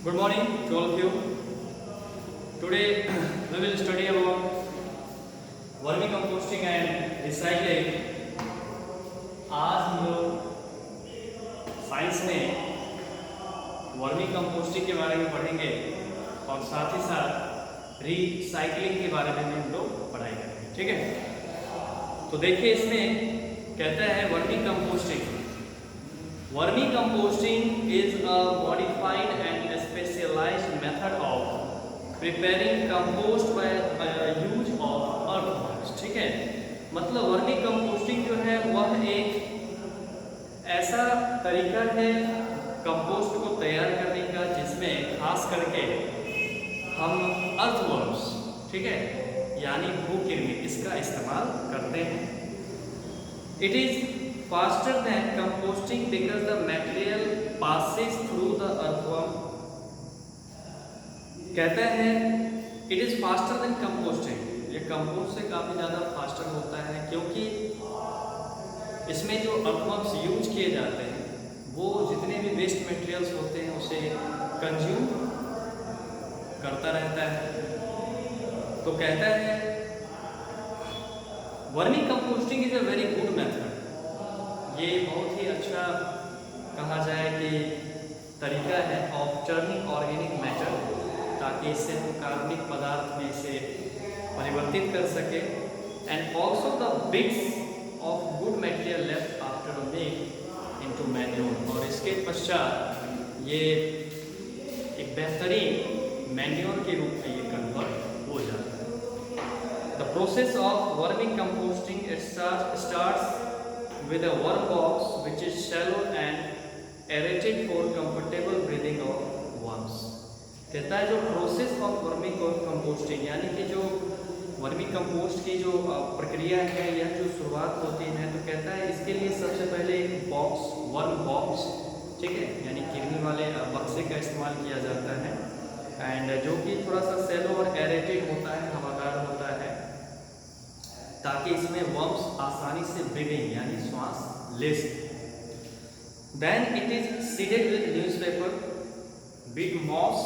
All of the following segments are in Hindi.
Good morning to all of you. Today we will study about vermicomposting and recycling. आज हम लोग साइंस में वर्मीकम्पोस्टिंग के बारे में पढ़ेंगे और साथ ही साथ रिसाइकलिंग के बारे में हम लोग पढ़ाई करेंगे। ठीक है, तो देखिए इसमें कहता है vermicomposting. Vermicomposting is a modified and specialized method of preparing compost by use of earthworms। ठीक है, मतलब वर्मीकम्पोस्टिंग जो है वह एक ऐसा तरीका है कंपोस्ट को तैयार करने का जिसमें खास करके हम अर्थवर्म्स, ठीक है, यानी भूकृमि, इसका इस्तेमाल करते हैं। It is faster than composting because the material passes through the earthworm। कहता है it is faster than composting, ये कंपोस्ट से काफ़ी ज़्यादा फास्टर होता है क्योंकि इसमें जो अर्थवर्म्स यूज किए जाते हैं वो जितने भी वेस्ट मटेरियल्स होते हैं उसे कंज्यूम करता रहता है। तो कहता है vermi composting is a very good method. ये बहुत ही अच्छा कहा जाए कि तरीका है ऑफ टर्निंग ऑर्गेनिक मैटर, ताकि इससे हम कार्बनिक पदार्थ में इसे परिवर्तित कर सके। And also the bits of good material left after make into manure, और इसके पश्चात ये एक बेहतरीन मैन्योर के रूप में ये कन्वर्ट हो जाता है। The process of worming composting starts with a worm box which is shallow and aerated for comfortable breathing of worms। कहता है जो प्रोसेस ऑफ वर्मी कंपोस्टिंग यानी कि जो वर्मी कंपोस्ट की जो प्रक्रिया है यह जो शुरुआत होती है, तो कहता है इसके लिए सबसे पहले एक बॉक्स, वर्म बॉक्स, ठीक है, यानी कृमि वाले बक्से का इस्तेमाल किया जाता है एंड जो कि थोड़ा सा सैलो और एरेटेड होता है, हवादार होता है, ताकि इसमें वर्म्स आसानी से ब्रीदिंग यानी श्वास ले सके। Then it is seeded with newspaper, big moss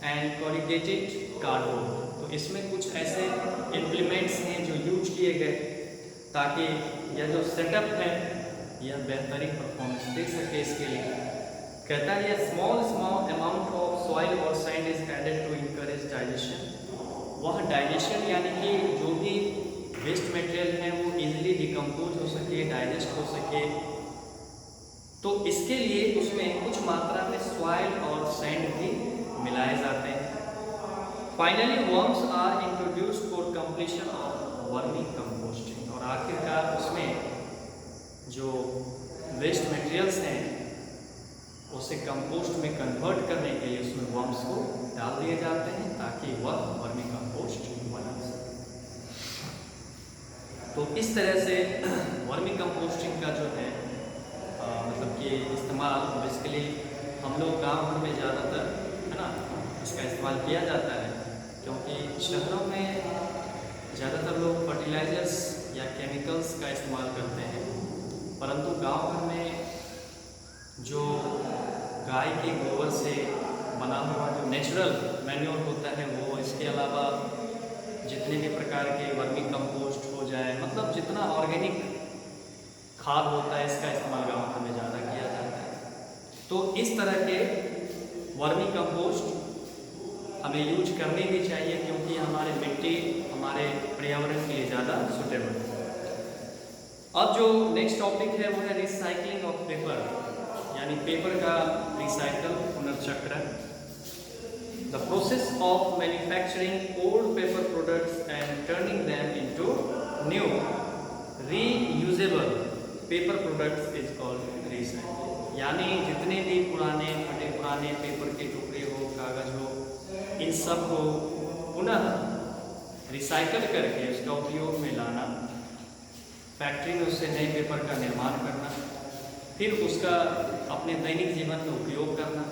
and corrugated cardboard. तो इसमें कुछ ऐसे इम्प्लीमेंट्स हैं जो यूज किए गए ताकि यह जो सेटअप है यह बेहतरीन परफॉर्मेंस दे सके। इसके लिए कहता है यह स्मॉल अमाउंट ऑफ सॉइल और sand is added to encourage digestion. वह डाइजेशन यानी कि जो भी वेस्ट मटेरियल है वो इजीली डिकम्पोज हो सके, डाइजेस्ट हो सके, तो इसके लिए उसमें कुछ मात्रा में सॉइल और सैंड भी मिलाए जाते हैं। Finally worms are introduced for completion of vermicomposting, और आखिरकार उसमें जो वेस्ट मटेरियल्स हैं उसे कंपोस्ट में कन्वर्ट करने के लिए उसमें वर्म्स को डाल दिए जाते हैं ताकि वह वर्मी कंपोस्ट बना सके। तो इस तरह से वर्मी कंपोस्टिंग का जो है मतलब कि इस्तेमाल बेसिकली हम लोग गांव भर में ज़्यादातर, है ना, इसका इस्तेमाल किया जाता है क्योंकि शहरों में ज़्यादातर लोग फर्टिलाइजर्स या केमिकल्स का इस्तेमाल करते हैं, परंतु गांव भर में जो गाय के गोबर से बना हुआ जो नेचुरल मैन्योर होता है वो, इसके अलावा जितने भी प्रकार के वर्मी कंपोस्ट हो जाए, मतलब जितना ऑर्गेनिक खाद होता है इसका इस्तेमाल गाँव भर में ज़्यादा किया जाता है। तो इस तरह के वर्मी कंपोस्ट हमें यूज करने भी चाहिए क्योंकि हमारे मिट्टी, हमारे पर्यावरण के लिए ज़्यादा सुटेबल है। अब जो नेक्स्ट टॉपिक है वो है रिसाइकलिंग ऑफ पेपर, यानी पेपर का रिसाइकल, पुनर्चक्रण। The process of manufacturing old paper products and turning them into new reusable paper products is called recycling। यानी जितने भी पुराने फटे पुराने पेपर के टुकड़े हो, कागज हो, इन सब को पुनः रिसाइकल करके उसका उपयोग में लाना, फैक्ट्री में उससे नए पेपर का निर्माण करना, फिर उसका अपने दैनिक जीवन में उपयोग करना,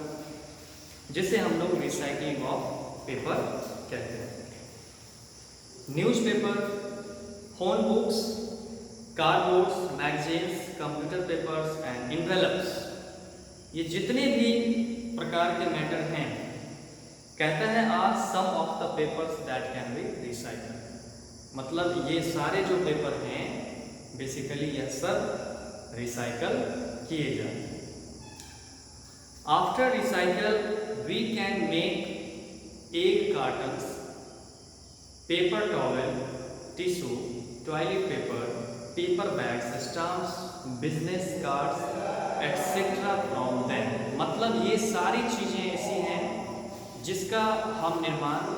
जिसे हम लोग रिसाइकलिंग ऑफ पेपर कहते हैं। Newspaper, phone books, cardboards, magazines, computer papers and envelopes ये जितने भी प्रकार के मैटर हैं, कहता है are some of the papers that can be recycle. मतलब ये सारे जो पेपर हैं बेसिकली यह सब रिसाइकल किए जाते हैं। After recycle we can make egg cartons, paper towel, tissue, toilet paper, paper bags, stamps, business cards etcetera from them. मतलब ये सारी चीज़ें ऐसी हैं जिसका हम निर्माण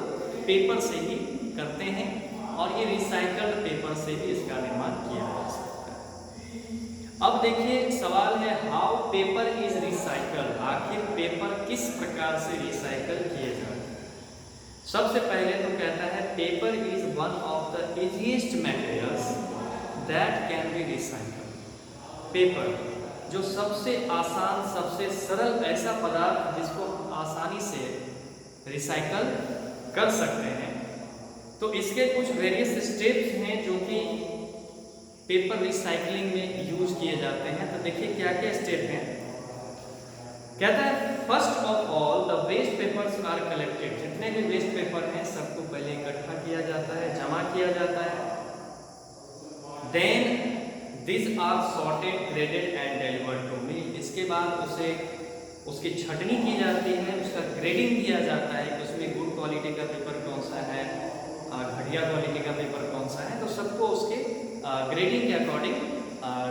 पेपर से ही करते हैं और ये रिसाइकल्ड पेपर से भी इसका निर्माण किया जा सकता है। अब देखिए सवाल है हाउ पेपर इज रिसाइकल। आखिर पेपर किस प्रकार से रिसाइकल किए जाते हैं। सबसे पहले तो कहता है paper is one of the easiest materials that can be recycle. Paper जो सबसे आसान, सबसे सरल ऐसा पदार्थ जिसको आसानी से रिसाइकल कर सकते हैं। तो इसके कुछ वेरियस स्टेप्स हैं जो कि पेपर रिसाइकलिंग में यूज किए जाते हैं। तो देखिए क्या क्या स्टेप हैं। कहता है first of all the waste papers are collected. जितने भी वेस्ट पेपर हैं सबको पहले इकट्ठा किया जाता है, जमा किया जाता है। Then this are sorted, graded and delivered to mill. इसके बाद उसकी छटनी की जाती है, उसका ग्रेडिंग किया जाता है कि उसमें गुड क्वालिटी का पेपर कौन सा है, घटिया क्वालिटी का पेपर कौन सा है। तो सबको उसके ग्रेडिंग के अकॉर्डिंग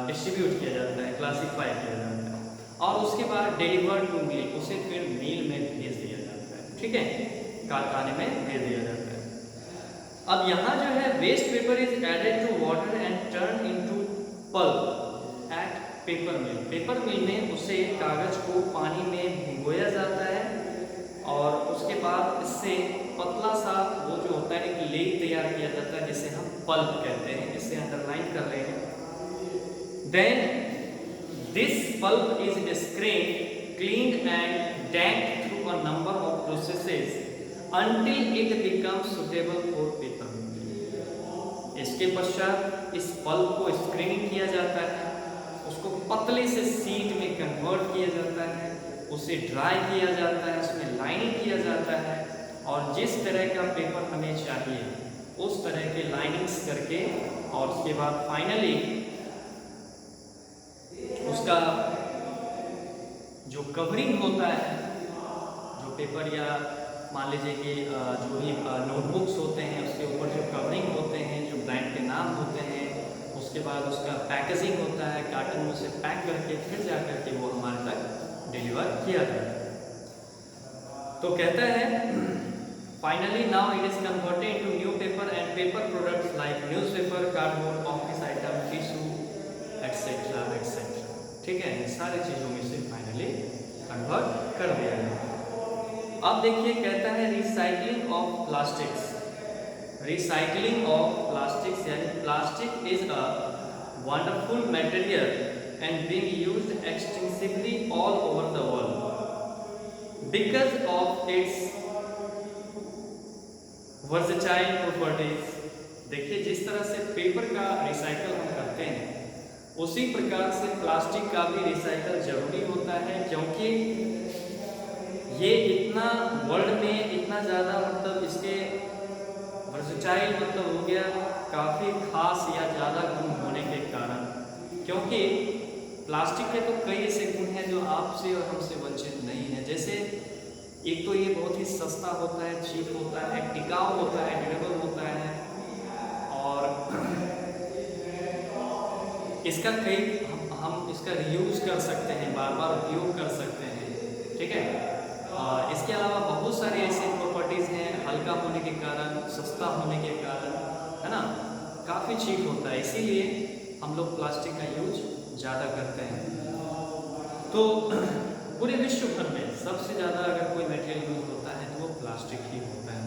डिस्ट्रीब्यूट किया जाता है, क्लासीफाई किया जाता है और उसके बाद डिलीवर्ड टू मिल, उसे फिर मिल में भेज दिया जाता है। ठीक है, कारखाने में भेज दिया जाता है। अब यहाँ जो है waste paper is added to water and turn into pulp at paper mill. Paper mill में उसे कागज को पानी में भिगोया जाता है और उसके बाद इससे पतला सा वो जो होता है एक लेप तैयार किया जाता है जिसे हम पल्प कहते हैं। इसे अंडरलाइन कर रहे हैं। Then this pulp is screened, cleaned and deinked through a number of processes until it becomes suitable for paper making। इसके पश्चात इस पल्प को स्क्रीनिंग किया जाता है, उसको पतले से सीट में कन्वर्ट किया जाता है, उसे ड्राई किया जाता है, उसमें लाइनिंग किया जाता है और जिस तरह का पेपर हमें चाहिए उस तरह के लाइनिंग्स करके और उसके बाद फाइनली उसका जो कवरिंग होता है, जो पेपर या मान लीजिए कि जो भी नोटबुक्स होते हैं उसके ऊपर जो कवरिंग होते हैं, जो ब्रांड के नाम होते हैं, उसके बाद उसका पैकेजिंग होता है, कार्टन में उसे पैक करके फिर जा करके वो हमारे तक डिलीवर किया जाता है। तो कहता है finally now it is converted into new paper and paper products like newspaper, cardboard, office item, tissue etcetera etcetera. ठीक है, इन सारी चीज़ों में से फाइनली कन्वर्ट कर दिया जाता है। अब देखिए कहता है recycling of plastics. Recycling of plastics यानी plastic is a wonderful material and being used extensively all over the world because of its versatile properties. देखिए जिस तरह से पेपर का रिसाइकल हम करते हैं उसी प्रकार से प्लास्टिक का भी रिसाइकल जरूरी होता है, क्योंकि ये इतना वर्ल्ड में इतना ज़्यादा मतलब इसके वर्सेटाइल मतलब हो गया काफ़ी खास या ज़्यादा गुण होने के कारण, क्योंकि प्लास्टिक के तो कई ऐसे गुण हैं जो आपसे और हमसे वंचित नहीं है। जैसे एक तो ये बहुत ही सस्ता होता है, चीप होता है, टिकाऊ होता है, ड्यूरेबल होता है और इसका हम इसका रीयूज कर सकते हैं, बार बार उपयोग कर सकते हैं। ठीक है, इसके अलावा बहुत सारे ऐसे प्रॉपर्टीज़ हैं, हल्का होने के कारण, सस्ता होने के कारण, है ना, काफ़ी चीप होता है, इसीलिए हम लोग प्लास्टिक का यूज ज़्यादा करते हैं। तो पूरे विश्व भर में सबसे ज़्यादा अगर कोई मटेरियल यूज होता है तो वो प्लास्टिक ही होता है,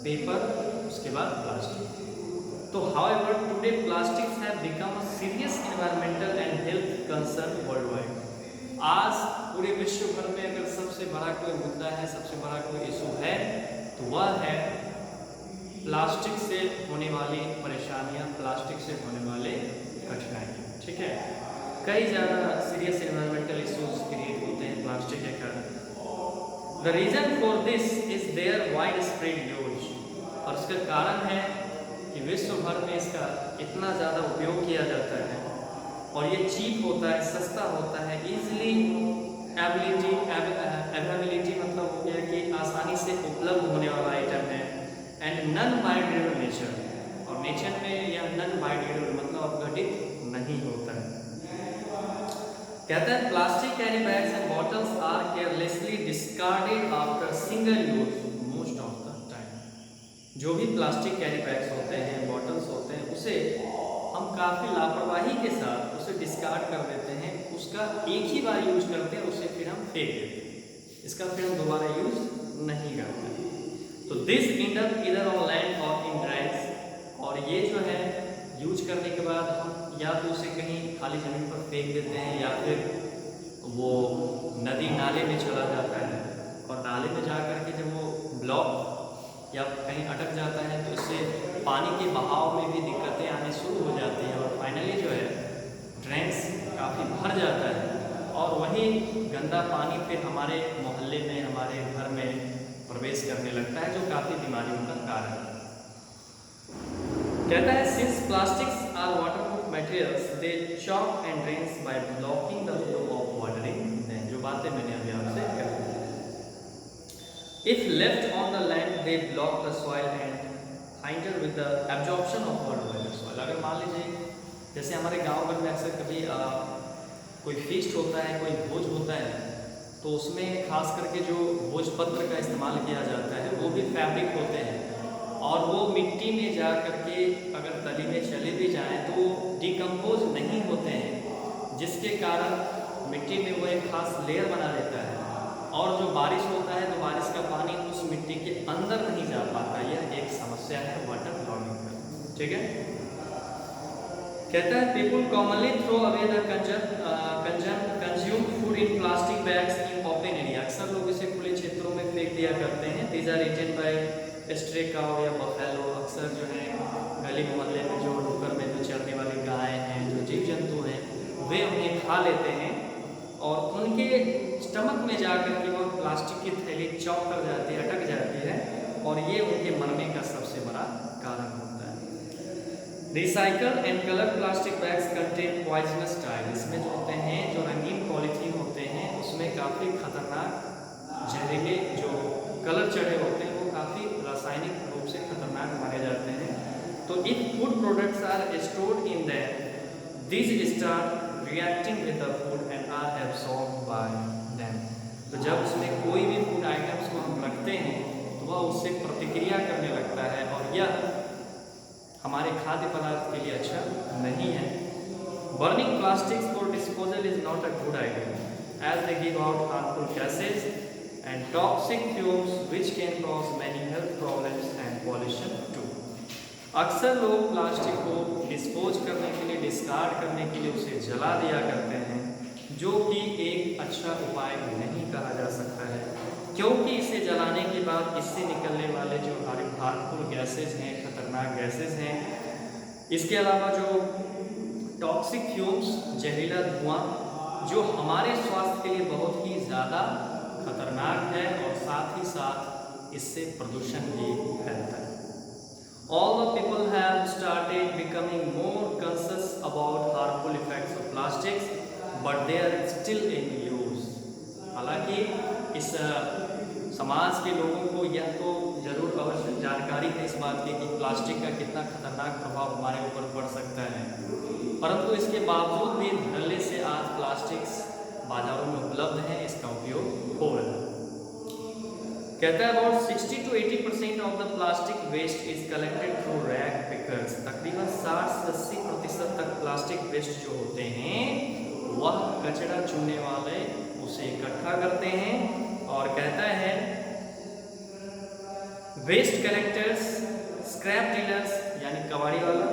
पेपर उसके बाद प्लास्टिक। तो however today plastics have become a serious environmental and health concern world wide. आज पूरे विश्व भर में अगर सबसे बड़ा कोई मुद्दा है, सबसे बड़ा कोई इशू है तो वह है प्लास्टिक से होने वाली परेशानियां, प्लास्टिक से होने वाले कठिनाइयाँ। ठीक है, कई ज़्यादा सीरियस एनवायरमेंटल इश्यूज क्रिएट होते हैं प्लास्टिक के कारण। The reason for this is their widespread use, और इसका कारण है कि विश्व भर में इसका इतना ज़्यादा उपयोग किया जाता है और ये चीप होता है, सस्ता होता है, ईजिली अवेलेबिलिटी मतलब हो गया कि आसानी से उपलब्ध होने वाला आइटम है, एंड नॉन बायोडिग्रेडेबल नेचर, और नेचर में यह नॉन बायोडिग्रेडेबल मतलब अपघटित नहीं होता है। कहता है plastic carry bags and bottles are carelessly discarded after single use most of the time. जो भी प्लास्टिक कैरी बैग्स होते हैं, बॉटल्स होते हैं, उसे हम काफ़ी लापरवाही के साथ उसे डिस्कार्ड कर देते हैं, उसका एक ही बार यूज करते हैं, उसे फिर हम फेंक देते हैं, इसका फिर हम दोबारा यूज नहीं करते। तो this and up either on land और इन ड्रेन्स, और ये जो है यूज करने के बाद हम या तो उसे कहीं खाली ज़मीन पर फेंक देते हैं या फिर वो नदी नाले में चला जाता है, और नाले में जा कर के जब वो ब्लॉक या कहीं अटक जाता है तो इससे पानी के बहाव में भी दिक्कतें आने शुरू हो जाती हैं, और फाइनली जो है ड्रेन्स काफ़ी भर जाता है, और वही गंदा पानी फिर हमारे मोहल्ले में, हमारे घर में प्रवेश करने लगता है, जो काफ़ी बीमारियों का कारण है। कहता है since plastics are waterproof materials they choke and drains by blocking the flow of water in them, जो बातें मैंने अभी आपसे कही। If left on the land, they block the soil and hinder with the absorption of water by the soil. अगर मान लीजिए जैसे हमारे गांव घर में अक्सर कभी कोई फीस्ट होता है, कोई भोज होता है, तो उसमें खास करके जो भोजपत्र का इस्तेमाल किया जाता है वो भी फैब्रिक होते हैं, और वो मिट्टी में जा करके अगर तली में चले भी जाएं तो डिकम्पोज नहीं होते हैं, जिसके कारण मिट्टी में वो एक खास लेयर बना लेता है, और जो बारिश होता है तो बारिश का पानी उस मिट्टी के अंदर नहीं जा पाता। यह एक समस्या है वाटर लॉगिंग का, ठीक है। कहता है people commonly throw away the consume food in plastic bags in open area, अक्सर लोग इसे खुले क्षेत्रों में फेंक दिया करते हैं। These are eaten by stray cow या बफेलो, अक्सर जो है गली मोहल्ले में जो डुक्कर में जो चरने वाली गाय हैं, जो जीव जंतु हैं, वे उन्हें खा लेते हैं, और उनके स्टमक में जाकर के वो प्लास्टिक की थैली चौक कर जाती है, अटक जाती है, और ये उनके मरने का सबसे बड़ा कारण होता है। Recycle and colour plastic bags contain poisonous dye, इसमें जो होते हैं, जो रंगीन पॉलीथीन होते हैं, उसमें काफ़ी खतरनाक जहरीले जो कलर चढ़े होते हैं वो काफ़ी रासायनिक रूप से खतरनाक माने जाते हैं। तो if food products are stored in that, this start reacting with the food and are absorbed by them, तो जब उसमें कोई भी फूड आइटम्स को हम रखते हैं तो वह उससे प्रतिक्रिया करने लगता है, और यह हमारे खाद्य पदार्थ के लिए अच्छा नहीं है। Burning plastics for disposal is not a good idea as they give out harmful gases and toxic fumes which can cause many health problems and pollution too. अक्सर लोग प्लास्टिक को डिस्पोज करने के लिए, डिस्कार्ड करने के लिए उसे जला दिया करते हैं, जो कि एक अच्छा उपाय नहीं कहा जा सकता है, क्योंकि इसे जलाने के बाद इससे निकलने वाले जो हार्मफुल गैसेज हैं, खतरनाक गैसेज हैं, इसके अलावा जो टॉक्सिक फ्यूम्स, जहरीला धुआं, जो हमारे स्वास्थ्य के लिए बहुत ही ज़्यादा खतरनाक है, और साथ ही साथ इससे प्रदूषण भी फैलता है। All the people have started becoming more conscious about harmful effects of plastics, but they are still in use. हालांकि इस समाज के लोगों को यह तो जरूर अवश्य जानकारी है इस बात की कि प्लास्टिक का कितना खतरनाक प्रभाव हमारे ऊपर पड़ सकता है, परंतु इसके बावजूद भी धड़ल्ले से आज प्लास्टिक्स बाजारों में उपलब्ध हैं, इसका उपयोग हो रहा है। कहता है about 60 to 80% of the plastic waste is collected through rag pickers, तकरीबन 60-80% तक प्लास्टिक वेस्ट जो होते हैं वह कचरा चुनने वाले उसे इकट्ठा करते हैं, और कहता है वेस्ट कलेक्टर्स, स्क्रैप डीलर्स यानी कबाड़ी वाला,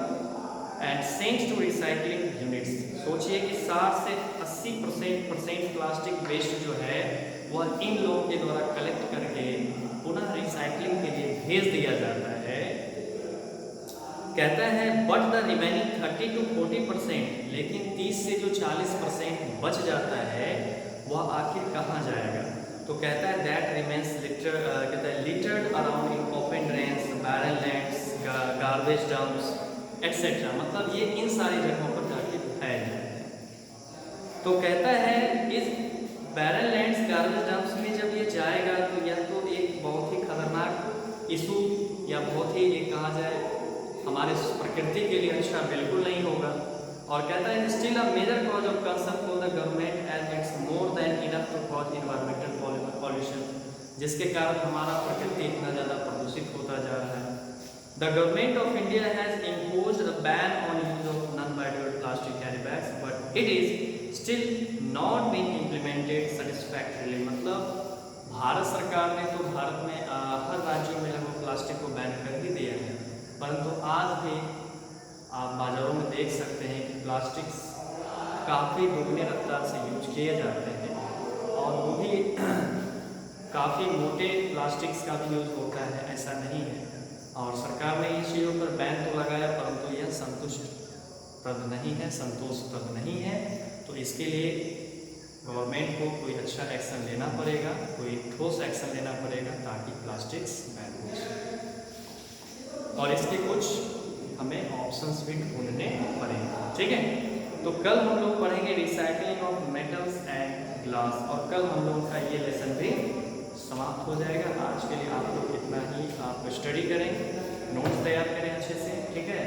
and sent to recycling units. सोचिए कि 60 से 80% प्लास्टिक वेस्ट जो है वह इन लोगों के द्वारा कलेक्ट करके पुनः रिसाइकलिंग के लिए भेज दिया जाता है। कहता है बट द रिमेनिंग 30 to 40%, लेकिन 30 से जो 40% बच जाता है वह आखिर कहाँ जाएगा? तो कहता है दैट रिमेन्स कहता है littered around in open drains, barren lands, garbage dumps etcetera, मतलब ये इन सारी जगहों पर जाके फैल जाते हैं। तो कहता है इस बैरन लैंड्स, गार्बेज डंप्स में जब ये जाएगा तो यह तो एक बहुत ही खतरनाक इशू या बहुत ही ये कहा जाए हमारे प्रकृति के लिए अच्छा बिल्कुल नहीं होगा। और कहता है still a major cause of concern for the government as it's more than enough to cause environmental pollution, जिसके कारण हमारा प्रकृति इतना ज़्यादा प्रदूषित होता जा रहा है। The government of India has imposed a ban on use of non biodegradable plastic carry bags but it is still not been implemented satisfactorily, मतलब भारत सरकार ने तो भारत में हर राज्यों में लगभग प्लास्टिक को बैन कर ही दिया है, परंतु आज भी आप बाज़ारों में देख सकते हैं कि प्लास्टिक काफ़ी दुगनी रफ्तार से यूज किए जाते हैं और वो भी काफ़ी मोटे प्लास्टिक्स का भी यूज होता है, ऐसा नहीं है। और सरकार ने इन चीज़ों पर बैन तो लगाया परंतु यह संतुष्टप्रद नहीं है, संतोषप्रद नहीं है। तो इसके लिए गवर्नमेंट को कोई अच्छा एक्शन लेना पड़ेगा, कोई ठोस एक्शन लेना पड़ेगा ताकि प्लास्टिक्स बैन हो सके। और इसके कुछ हमें ऑप्शंस भी ढूंढने पड़ेंगे, ठीक है। तो कल हम लोग पढ़ेंगे recycling of metals and glass, और कल हम लोग का ये लेसन भी समाप्त हो जाएगा। आज के लिए आप लोग इतना ही आप स्टडी करें, नोट्स तैयार करें अच्छे से, ठीक है।